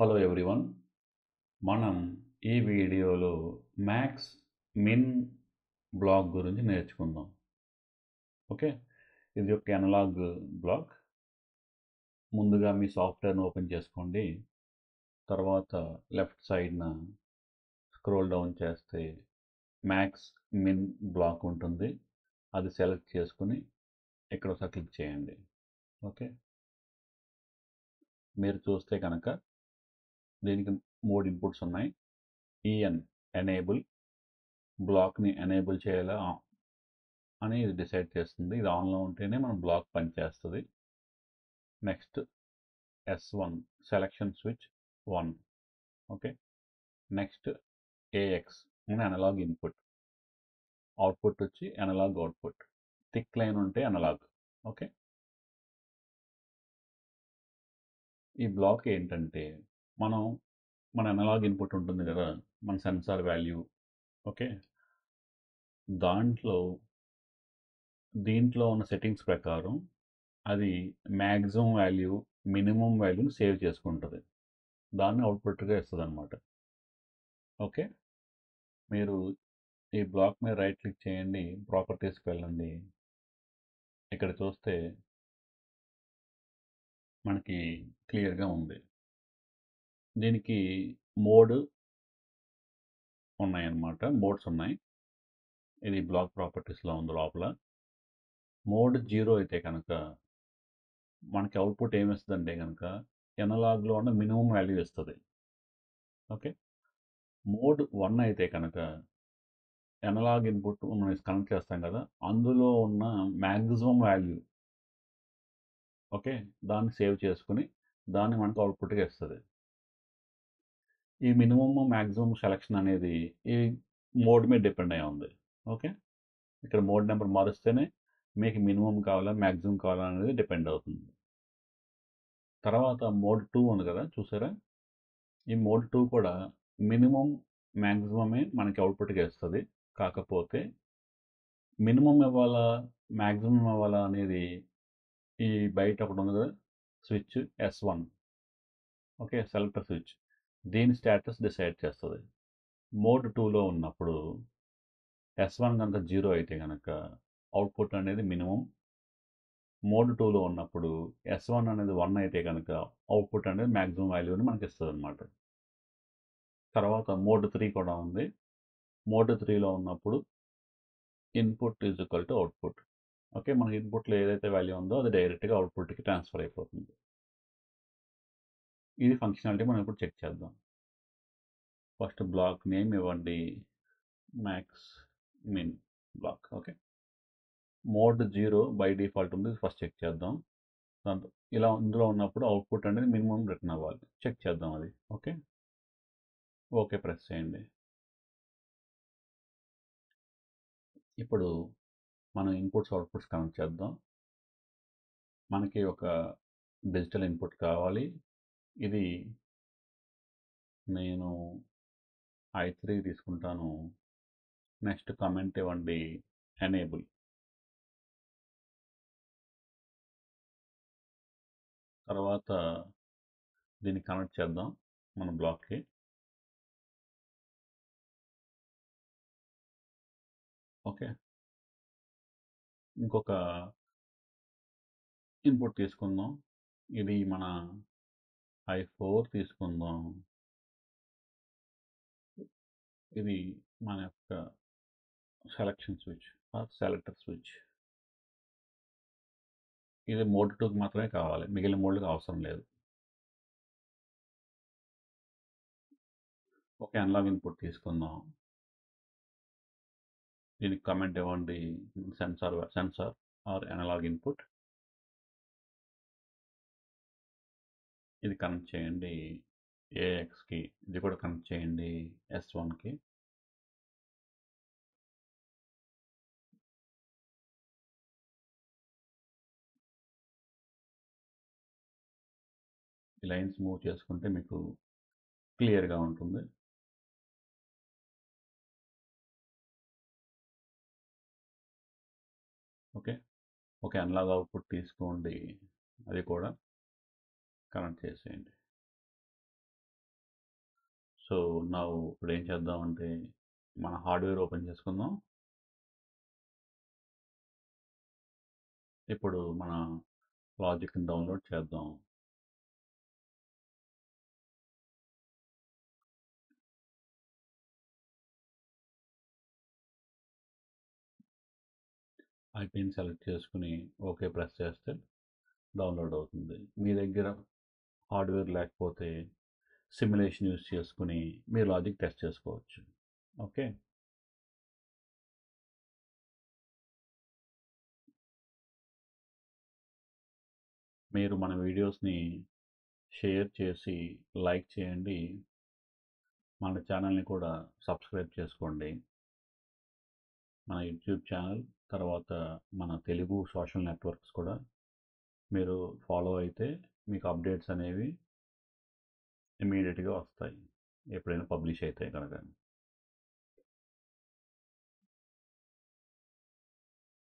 Hello everyone. మనం ఈ వీడియోలో మ్యాక్స్ మిన్ బ్లాక్ గురించి నేర్చుకుందాం. ఓకే, ఇది ఒక అనలాగ్ బ్లాక్. ముందుగా మీ సాఫ్ట్వేర్ని ఓపెన్ చేసుకోండి. తర్వాత లెఫ్ట్ సైడ్న స్క్రోల్ డౌన్ చేస్తే మ్యాక్స్ మిన్ బ్లాక్ ఉంటుంది. అది సెలెక్ట్ చేసుకుని ఇక్కడ ఒకసారి క్లిక్ చేయండి. ఓకే, మీరు చూస్తే కనుక దీనికి 3 ఇన్పుట్స్ ఉన్నాయి. ఎనేబుల్ బ్లాక్ని ఎనేబుల్ చేయాలా అని ఇది డిసైడ్ చేస్తుంది. ఇది ఆన్లో ఉంటేనే మన బ్లాక్ పనిచేస్తుంది. Next S1 selection switch 1. Okay, next AX analogue input, output వచ్చి అనలాగ్ అవుట్పుట్. థిక్ లైన్ ఉంటే అనలాగ్. ఓకే, ఈ బ్లాక్ ఏంటంటే మన అనలాగ్ ఇన్పుట్ ఉంటుంది కదా, మన సెన్సార్ వాల్యూ. ఓకే, దీంట్లో ఉన్న సెట్టింగ్స్ ప్రకారం అది మ్యాక్సిమం వాల్యూ, మినిమం వాల్యూని సేవ్ చేసుకుంటుంది. దాన్ని అవుట్పుట్గా ఇస్తుంది అనమాట. ఓకే, మీరు ఈ బ్లాక్ మీద రైట్ క్లిక్ చేయండి, ప్రాపర్టీస్కి వెళ్ళండి. ఇక్కడ చూస్తే మనకి క్లియర్గా ఉంది. దీనికి మోడ్ ఉన్నాయన్నమాట, మోడ్స్ ఉన్నాయి. ఇది బ్లాక్ ప్రాపర్టీస్లో ఉంది. లోపల మోడ్ 0 అయితే కనుక మనకి అవుట్పుట్ ఏమి ఇస్తుంది అంటే కనుక ఎనలాగ్లో ఉన్న మినిమం వాల్యూ ఇస్తుంది. ఓకే, మోడ్ 1 అయితే కనుక ఎనలాగ్ ఇన్పుట్ మనం కనెక్ట్ చేస్తాం కదా, అందులో ఉన్న మ్యాక్సిమం వాల్యూ, ఓకే, దాన్ని సేవ్ చేసుకుని దాన్ని మనకు అవుట్పుట్గా ఇస్తుంది. ఈ మినిమమ్ మ్యాక్సిమం సెలక్షన్ అనేది ఈ మోడ్ మీద డిపెండ్ అయి ఉంది. ఓకే, ఇక్కడ మోడ్ నెంబర్ మారుస్తేనే మీకు మినిమం కావాలా మ్యాక్సిమం కావాలా అనేది డిపెండ్ అవుతుంది. తర్వాత మోడ్ 2 ఉంది కదా, చూసారా? ఈ మోడ్ 2 కూడా మినిమం మ్యాక్సిమమే మనకి అవుట్పుట్గా ఇస్తుంది. కాకపోతే మినిమం ఇవ్వాలా మ్యాక్సిమం ఇవ్వాలా అనేది ఈ బయట ఒకటి ఉంది కదా, switch S1. Okay, selector switch, దీని స్టేటస్ డిసైడ్ చేస్తుంది. మోడ్ 2లో ఉన్నప్పుడు S1 కనుక 0 అయితే కనుక అవుట్పుట్ అనేది మినిమం. మోడ్ 2లో ఉన్నప్పుడు S1 అనేది 1 అయితే కనుక అవుట్పుట్ అనేది మ్యాక్సిమం వాల్యూని మనకి ఇస్తుంది అనమాట. తర్వాత మోడ్ 3 కూడా ఉంది. మోడ్ 3లో ఉన్నప్పుడు input is equal to output. Okay, మనకి ఇన్పుట్లో ఏదైతే వాల్యూ ఉందో అది డైరెక్ట్గా అవుట్పుట్కి ట్రాన్స్ఫర్ అయిపోతుంది. ఇది ఫంక్షనాలిటీ మనం ఇప్పుడు చెక్ చేద్దాం. ఫస్ట్ బ్లాక్ నేమ్ ఇవ్వండి, max min block. Okay, mode 0 by default ఉంది, ఫస్ట్ చెక్ చేద్దాం. దాంతో ఇలా ఇందులో ఉన్నప్పుడు అవుట్పుట్ అనేది మినిమం రిటర్న్ అవ్వాలి. చెక్ చేద్దాం అది. ఓకే, ఓకే ప్రెస్ చేయండి. ఇప్పుడు మనం ఇన్పుట్స్ అవుట్పుట్స్ కనెక్ట్ చేద్దాం. మనకి ఒక డిజిటల్ ఇన్పుట్ కావాలి. ఇది నేను i3 తీసుకుంటాను. నెక్స్ట్ కమెంట్ ఇవ్వండి, ఎనేబుల్. తర్వాత దీన్ని కనెక్ట్ చేద్దాం మన బ్లాక్కి. ఓకే, ఇంకొక ఇన్పుట్ తీసుకుందాం. ఇది మన i4 తీసుకుందాం. ఇది మన యొక్క selection switch or selector switch. ఇది మోడ్ 2కి మాత్రమే కావాలి, మిగిలిన మోడ్లకు అవసరం లేదు. ఓకే, అనలాగ్ ఇన్పుట్ తీసుకుందాం. దీనికి కమెంట్ ఇవ్వండి, సెన్సార్ ఆర్ అనలాగ్ ఇన్పుట్. ఇది కనెక్ట్ చేయండి AXకి, ఇది కూడా కనెక్ట్ చేయండి S1కి. ఈ లైన్స్ మూవ్ చేసుకుంటే మీకు క్లియర్గా ఉంటుంది. ఓకే, ఓకే, అనలాగ్ అవుట్పుట్ తీసుకోండి, అది కూడా కనెక్ట్ చేసేయండి. సో నా ఇప్పుడు ఏం చేద్దామంటే మన హార్డ్వేర్ ఓపెన్ చేసుకుందాం. ఇప్పుడు మన లాజిక్ని డౌన్లోడ్ చేద్దాం. ఐపీని సెలెక్ట్ చేసుకుని ఓకే ప్రెస్ చేస్తే డౌన్లోడ్ అవుతుంది. మీ దగ్గర హార్డ్వేర్ లేకపోతే సిమ్యులేషన్ యూస్ చేసుకుని మీ లాజిక్ టెస్ట్ చేసుకోవచ్చు. ఓకే, మీరు మన వీడియోస్ని షేర్ చేసి లైక్ చేయండి. మన ఛానల్ని కూడా సబ్స్క్రైబ్ చేసుకోండి. మన యూట్యూబ్ ఛానల్, తర్వాత మన తెలుగు సోషల్ నెట్వర్క్స్ కూడా మీరు ఫాలో అయితే మీకు అప్డేట్స్ అనేవి ఇమీడియట్గా వస్తాయి ఎప్పుడైనా పబ్లిష్ అయితే కనుక.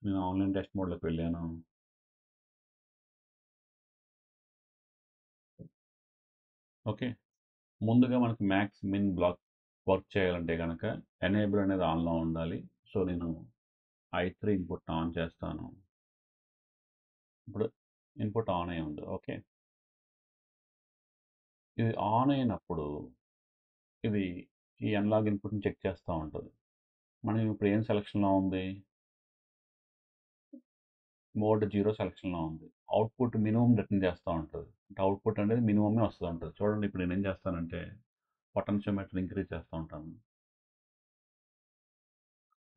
నేను ఆన్లైన్ టెస్ట్ మోడ్లోకి వెళ్ళాను. ఓకే, ముందుగా మనకు మ్యాక్స్ మిన్ బ్లాక్ వర్క్ చేయాలంటే కనుక ఎనేబుల్ అనేది ఆన్లో ఉండాలి. సో నేను i3 ఇన్పుట్ ఆన్ చేస్తాను. ఇప్పుడు ఇన్పుట్ ఆన్ అయి ఉంది. ఓకే, ఇది ఆన్ అయినప్పుడు ఇది ఈ అన్లాగ్ ఇన్పుట్ని చెక్ చేస్తూ ఉంటుంది. మనం ఇప్పుడు ఏం సెలక్షన్లో ఉంది, మోడ్ 0 సెలక్షన్లో ఉంది. అవుట్పుట్ మినిమం రిటర్న్ చేస్తూ ఉంటుంది. అంటే అవుట్పుట్ అనేది మినిమమే వస్తూ ఉంటుంది. చూడండి, ఇప్పుడు నేను ఏం చేస్తానంటే పొటెన్షియోమీటర్ ఇంక్రీజ్ చేస్తూ ఉంటాను.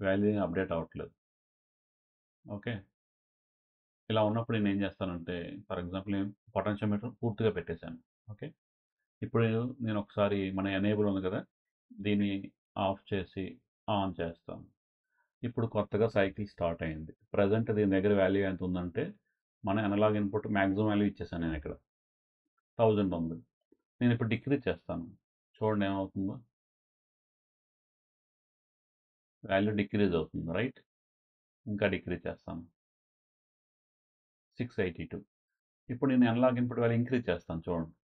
వాల్యూ అప్డేట్ అవ్వట్లేదు. ఓకే, ఇలా ఉన్నప్పుడు నేను ఏం చేస్తానంటే ఫర్ ఎగ్జాంపుల్ నేను పొటెన్షియోమీటర్ పూర్తిగా పెట్టేశాను. ఓకే, ఇప్పుడు నేను ఒకసారి మన ఎనేబుల్ ఉంది కదా, దీన్ని ఆఫ్ చేసి ఆన్ చేస్తాను. ఇప్పుడు కొత్తగా సైకిల్ స్టార్ట్ అయింది. ప్రజెంట్ దీని దగ్గర వాల్యూ ఎంత ఉందంటే మన అనలాగ్ ఇన్పుట్ మ్యాక్సిమం వాల్యూ ఇచ్చేసాను. నేను ఇక్కడ 1000 ఉంది. నేను ఇప్పుడు డిక్రీజ్ చేస్తాను. చూడండి ఏమవుతుందో, వాల్యూ డిక్రీజ్ అవుతుంది. రైట్, ఇంకా డిక్రీజ్ చేస్తాను 682. ఇప్పుడు నేను అనలాగ్ ఇన్పుట్ వాల్యూ ఇంక్రీజ్ చేస్తాను. చూడండి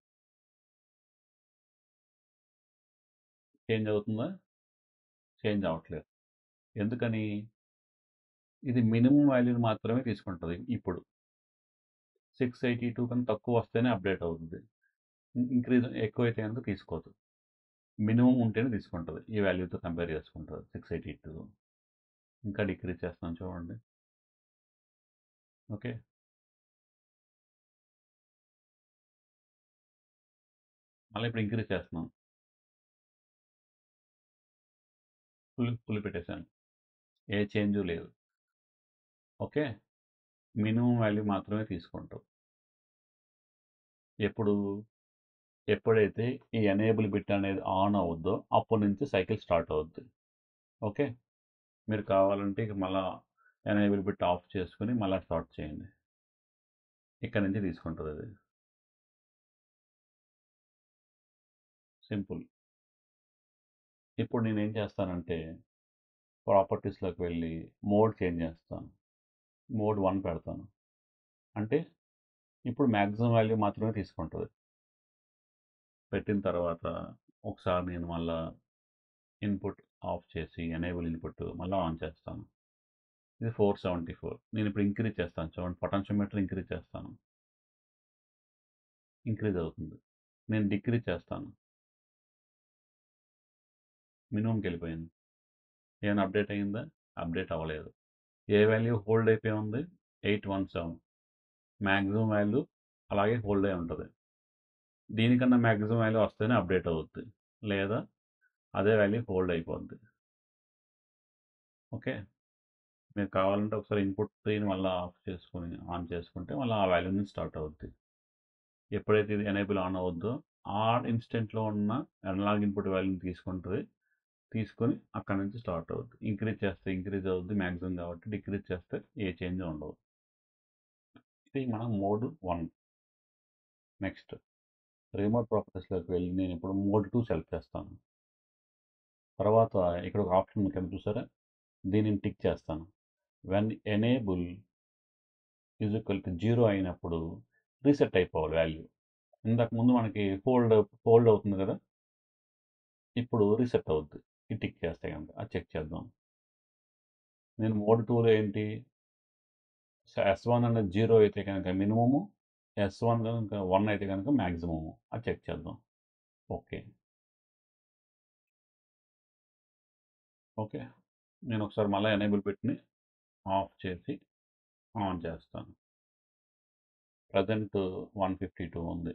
చేంజ్ అవుతుందా, చేంజ్ అవ్వట్లేదు. ఎందుకని, ఇది మినిమం వాల్యూని మాత్రమే తీసుకుంటుంది. ఇప్పుడు 682 కన్నా తక్కువ వస్తేనే అప్డేట్ అవుతుంది. ఇంక్రీజ్ ఎక్కువైతే కనుక తీసుకోదు. మినిమం ఉంటేనే తీసుకుంటుంది. ఈ వాల్యూతో కంపేర్ చేసుకుంటుంది 682. ఇంకా డిక్రీజ్ చేస్తాను చూడండి. ఓకే, మళ్ళీ ఇప్పుడు ఇంక్రీజ్ చేస్తున్నాను. ఫుల్ పెట్టేశాను, ఏ చేంజ్ లేదు. ఓకే, మినిమం వాల్యూ మాత్రమే తీసుకుంటాం. ఎప్పుడైతే ఈ ఎనేబుల్ బిట్ అనేది ఆన్ అవుద్దో అప్పటి నుంచి సైకిల్ స్టార్ట్ అవుద్ది. ఓకే, మీరు కావాలంటే ఇక మళ్ళీ ఎనేబుల్ బిట్ ఆఫ్ చేసుకుని మళ్ళీ స్టార్ట్ చేయండి. ఇక్కడ నుంచి తీసుకుంటుంది అది. సింపుల్. ఇప్పుడు నేను ఏం చేస్తానంటే ప్రాపర్టీస్లోకి వెళ్ళి మోడ్ చేంజ్ చేస్తాను. మోడ్ 1 పెడతాను. అంటే ఇప్పుడు మ్యాక్సిమం వాల్యూ మాత్రమే తీసుకుంటుంది. పెట్టిన తర్వాత ఒకసారి నేను మళ్ళా ఇన్పుట్ ఆఫ్ చేసి ఎనేబుల్ ఇన్పుట్ మళ్ళీ ఆన్ చేస్తాను. ఇది 474. నేను ఇప్పుడు ఇంక్రీజ్ చేస్తాను. చూడండి, పొటెన్షియోమీటర్ ఇంక్రీజ్ చేస్తాను, ఇంక్రీజ్ అవుతుంది. నేను డిక్రీజ్ చేస్తాను, మినిమంకి వెళ్ళిపోయింది. ఏమైనా అప్డేట్ అయ్యిందా, అప్డేట్ అవ్వలేదు. ఏ వాల్యూ హోల్డ్ అయిపోయి ఉంది, 817. మ్యాక్సిమం వాల్యూ అలాగే హోల్డ్ అయి ఉంటుంది. దీనికన్నా మ్యాక్సిమం వాల్యూ వస్తేనే అప్డేట్ అవుతుంది, లేదా అదే వాల్యూ హోల్డ్ అయిపోద్ది. ఓకే, మీరు కావాలంటే ఒకసారి ఇన్పుట్ 3ని మళ్ళీ ఆఫ్ చేసుకుని ఆన్ చేసుకుంటే మళ్ళీ ఆ వాల్యూ నుంచి స్టార్ట్ అవుద్ది. ఎప్పుడైతే ఇది ఎనేబుల్ ఆన్ అవుద్దో ఆ ఇన్స్టెంట్లో ఉన్న అనలాగ్ ఇన్పుట్ వాల్యూని తీసుకొని అక్కడ నుంచి స్టార్ట్ అవుద్ది. ఇంక్రీజ్ చేస్తే ఇంక్రీజ్ అవుద్ది మ్యాక్సిమం కాబట్టి, డిక్రీజ్ చేస్తే ఏ చేంజ్ ఉండదు. ఇది మన మోడ్ 1. నెక్స్ట్ రిమోట్ ప్రాపర్టీస్లోకి వెళ్ళి నేను ఇప్పుడు మోడ్ 2 సెలెక్ట్ చేస్తాను. తర్వాత ఇక్కడ ఒక ఆప్షన్ ఉంది కదా చూసారా, దీనిని టిక్ చేస్తాను. When enable is equal to 0 అయినప్పుడు రీసెట్ అయిపోవాలి వాల్యూ. ఇంతకు ముందు మనకి హోల్డ్ అవుతుంది కదా, ఇప్పుడు రీసెట్ అవుద్ది. ఇది టిక్ చేస్తే గనుక. అది చెక్ చేద్దాం. నేను మోడ్ 2లో ఏంటి S1 అనేది 0 అయితే కనుక మినిమము, S1 కనుక 1 అయితే కనుక మ్యాక్సిమము. అది చెక్ చేద్దాం. ఓకే. ఓకే. నేను ఒకసారి మళ్ళీ ఎనేబుల్ పెట్టిని ఆఫ్ చేసి ఆన్ చేస్తాను. ప్రజెంట్ 152 ఉంది.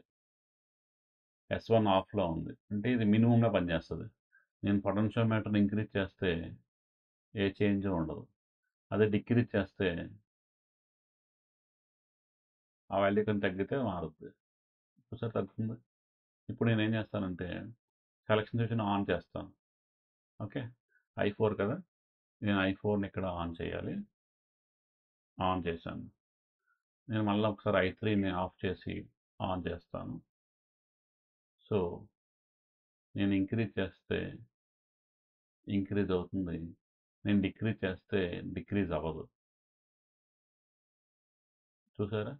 S1 ఆఫ్‌లో ఉంది. అంటే ఇది మినిమమే పనిచేస్తది. నేను పొటెన్షియోమీటర్‌ని ఇంక్రీజ్ చేస్తే ఏ చేంజ్ ఉండదు. అదే డిక్రీజ్ చేస్తే ఆ వాల్యూ కొంచెం తగ్గితే మారుద్ది. చూసారా తగ్గుతుంది. ఇప్పుడు నేనేం చేస్తానంటే సెలక్షన్ సెషన్ ఆన్ చేస్తాను. ఓకే. I4 కదా! నేను I4ని ఇక్కడ ఆన్ చేయాలి. ఆన్ చేశాను. నేను మళ్ళీ ఒకసారి I3ని ఆఫ్ చేసి ఆన్ చేస్తాను. సో, నేను ఇంక్రీజ్ చేస్తే ఇంక్రీజ్ అవుతుంది. నేను డిక్రీజ్ చేస్తే డిక్రీజ్ అవ్వదు. చూసారా?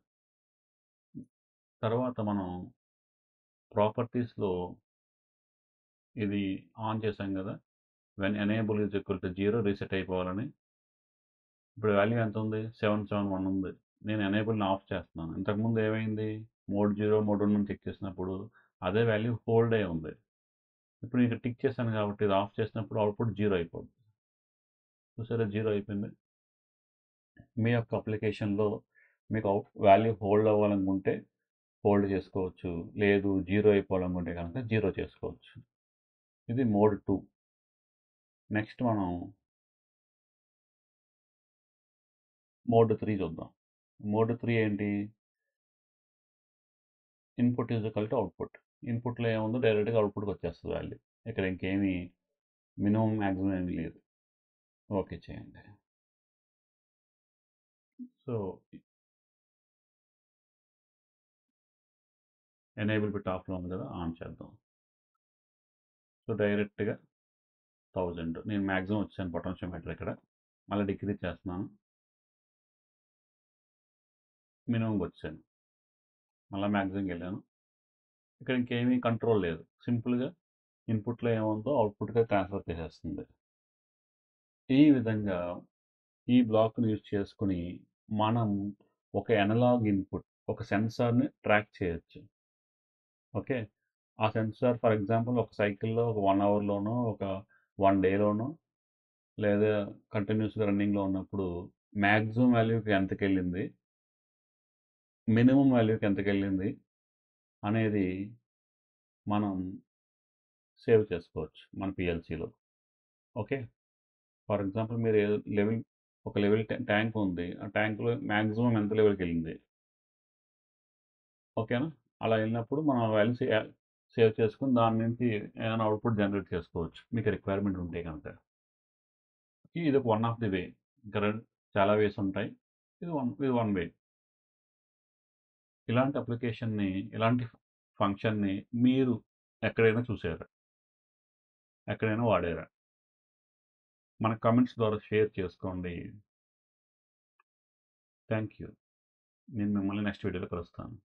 తర్వాత మనం ప్రాపర్టీస్‌లో ఇది ఆన్ చేశాం కదా! When enable is equal to 0 reset అయిపోవాలని. ఇప్పుడు వాల్యూ ఎంత ఉంది? 771 ఉంది. నేను ఎనేబుల్‌ని ఆఫ్ చేస్తున్నాను. ఇంతకుముందు ఏమైంది? మోడ్ 0, మోడ్ 1 చెక్ చేసినప్పుడు అదే వాల్యూ హోల్డ్ అయ్యి ఉంది. ఇప్పుడు ఇక్కడ టిక్ చేశాను కాబట్టి ఇది ఆఫ్ చేసినప్పుడు అవుట్‌పుట్ 0 అయిపోద్ది. చూసారా 0 అయిపోయింది. మీ యొక్క అప్లికేషన్‌లో మీకు వాల్యూ హోల్డ్ అవ్వాలనుకుంటే హోల్డ్ చేసుకోవచ్చు. లేదు 0 అయిపోవాలనుకుంటే కనుక 0 చేసుకోవచ్చు. ఇది మోడ్ 2. నెక్స్ట్ మనం మోడ్ 3 చూద్దాం. మోడ్ 3 ఏంటి? Input is equal to output. ఇన్పుట్‌లో ఏముందో డైరెక్ట్‌గా అవుట్పుట్‌కి వచ్చేస్తది వాల్యూ. ఇక్కడ ఇంకేమి మినిమమ్, మాక్సిమం ఏమీ లేదు. ఓకే చేయండి. సో, ఎనేబుల్ బిట్ ఆఫ్‌లో ఉంది కదా! ఆన్ చేద్దాం. సో, డైరెక్ట్‌గా 1000 నేను మాక్సిమం వచ్చాను పొటెన్షియోమీటర్ ఇక్కడ. మళ్ళీ డిక్రీజ్ చేస్తున్నాను. మినిమమ్‌కి వచ్చాను. మళ్ళా మాక్సిమంకి వెళ్ళాను. ఇక్కడ ఇంకేమీ కంట్రోల్ లేదు. సింపుల్‌గా ఇన్పుట్‌లో ఏముందో అవుట్పుట్‌గా ట్రాన్స్ఫర్ చేసేస్తుంది. ఈ విధంగా ఈ బ్లాక్‌ని యూజ్ చేసుకొని మనం ఒక అనలాగ్ ఇన్పుట్, ఒక సెన్సార్‌ని ట్రాక్ చేయొచ్చు. ఓకే. ఆ సెన్సార్ ఫర్ ఎగ్జాంపుల్ ఒక సైకిల్‌లో ఒక 1 అవర్‌లోనో, ఒక 1 డేలోనో లేదా కంటిన్యూయస్‌గా రన్నింగ్‌లో ఉన్నప్పుడు మాక్సిమం వాల్యూకి ఎంతకెళ్ళింది, మినిమమ్ వాల్యూకి ఎంతకెళ్ళింది అనేది మనం సేవ్ చేసుకోవచ్చు మన PLCలో. ఓకే. ఫర్ ఎగ్జాంపుల్ మీరు ఒక లెవెల్ ట్యాంక్ ఉంది. ఆ ట్యాంక్‌లో మాక్సిమం ఎంత లెవెల్‌కెళ్ళింది. ఓకేనా? అలా వెళ్ళినప్పుడు మనం ఆ వాల్యూ సేవ్ చేసుకొని దాని నుంచి ఏదైనా అవుట్‌పుట్ జనరేట్ చేసుకోవచ్చు. మీకు రిక్వైర్మెంట్ ఉంటే గనక. ఇది ఒక వన్ ఆఫ్ ది వే. ఇంకా చాలా వేస్ ఉంటాయి. ఇది వన్ వే. ఇలాంటి అప్లికేషన్‌ని, ఇలాంటి ఫంక్షన్‌ని మీరు ఎక్కడైనా చూసారా? ఎక్కడైనా వాడారా? మన కామెంట్స్ ద్వారా షేర్ చేసుకోండి. Thank you. నేను మిమ్మల్ని నెక్స్ట్ వీడియోలో కలుస్తాను.